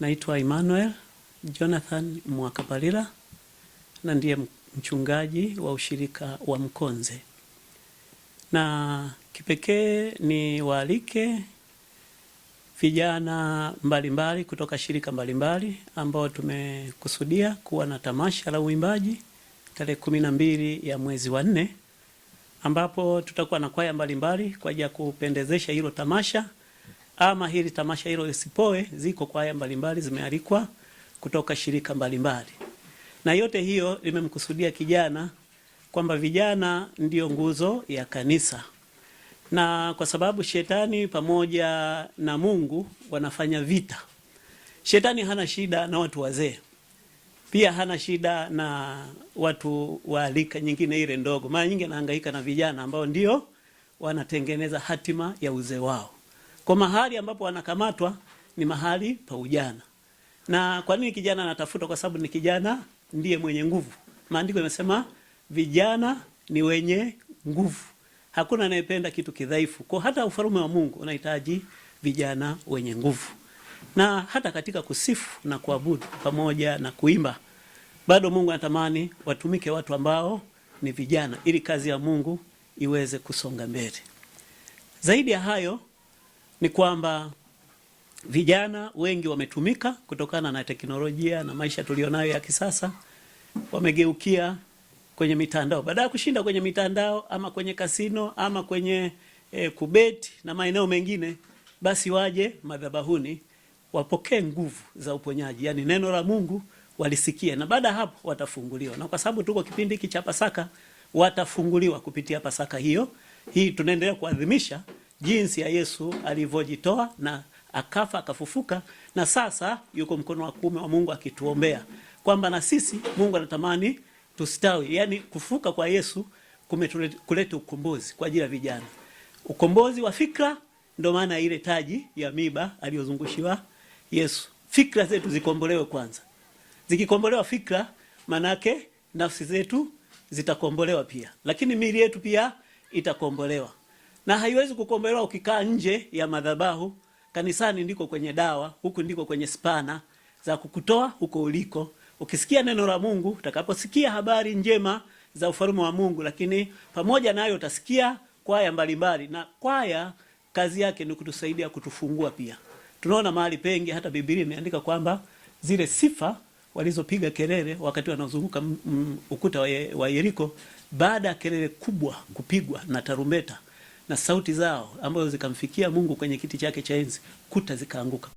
Naitwa Emmanuel Jonathan Mwakabalila na ndiye mchungaji wa ushirika wa Mkonze. Na kipekee ni waalike vijana mbalimbali kutoka shirika mbalimbali ambao tumekusudia kuwa na tamasha la uimbaji tarehe 12 ya mwezi wa 4, ambapo tutakuwa na kwaya mbalimbali kwa ajili ya kupendezesha hilo tamasha. Ama hili tamasha hilo lisipoe, ziko kwaya mbalimbali zimealikwa kutoka shirika mbalimbali. Na yote hiyo limemkusudia kijana, kwamba vijana ndio nguzo ya kanisa. Na kwa sababu shetani pamoja na Mungu wanafanya vita. Shetani hana shida na watu wazee. Pia hana shida na watu wa rika nyingine ile ndogo. Mara nyingi anahangaika na vijana ambao ndio wanatengeneza hatima ya uzee wao. Kwa mahali ambapo wanakamatwa ni mahali pa ujana. Na kwa nini kijana anatafuta? Kwa sababu ni kijana ndiye mwenye nguvu. Maandiko yamesema vijana ni wenye nguvu. Hakuna anayependa kitu kidhaifu. Kwa hata ufalme wa Mungu unahitaji vijana wenye nguvu. Na hata katika kusifu na kuabudu pamoja na kuimba, bado Mungu anatamani watumike watu ambao ni vijana, ili kazi ya Mungu iweze kusonga mbele. Zaidi ya hayo ni kwamba vijana wengi wametumika kutokana na teknolojia na maisha tulionayo ya kisasa. Wamegeukia kwenye mitandao. Baada ya kushinda kwenye mitandao ama kwenye kasino ama kwenye kubeti na maeneo mengine, basi waje madhabahuni wapokee nguvu za uponyaji. Yaani neno la Mungu walisikia, na baada hapo watafunguliwa. Na kwa sababu tuko kipindi hiki cha Pasaka, watafunguliwa kupitia Pasaka hiyo. Hii tunaendelea kuadhimisha jinsi ya Yesu alivyojitoa na akafa akafufuka, na sasa yuko mkono wa kuume wa Mungu akituombea, kwamba na sisi Mungu anatamani tustawi. Yaani kufufuka kwa Yesu kuleta ukombozi kwa ajili ya vijana. Ukombozi wa fikra, ndio maana ile taji ya miba aliyozungushiwa Yesu. Fikra zetu zikombolewe kwanza. Zikikombolewa fikra, manake nafsi zetu zitakombolewa pia. Lakini miili yetu pia itakombolewa. Na haiwezi kukombolewa ukikaa nje ya madhabahu. Kanisani ndiko kwenye dawa, huku ndiko kwenye spana za kukutoa huko uliko. Ukisikia neno la Mungu, utakaposikia habari njema za ufalme wa Mungu, lakini pamoja nayo utasikia kwaya mbalimbali, na kwaya kazi yake ni kutusaidia kutufungua pia. Tunaona mahali pengi, hata Biblia imeandika kwamba zile sifa walizopiga kelele wakati wanazunguka ukuta wa Yeriko, baada ya kelele kubwa kupigwa na tarumbeta na sauti zao ambazo zikamfikia Mungu kwenye kiti chake cha enzi, kuta zikaanguka.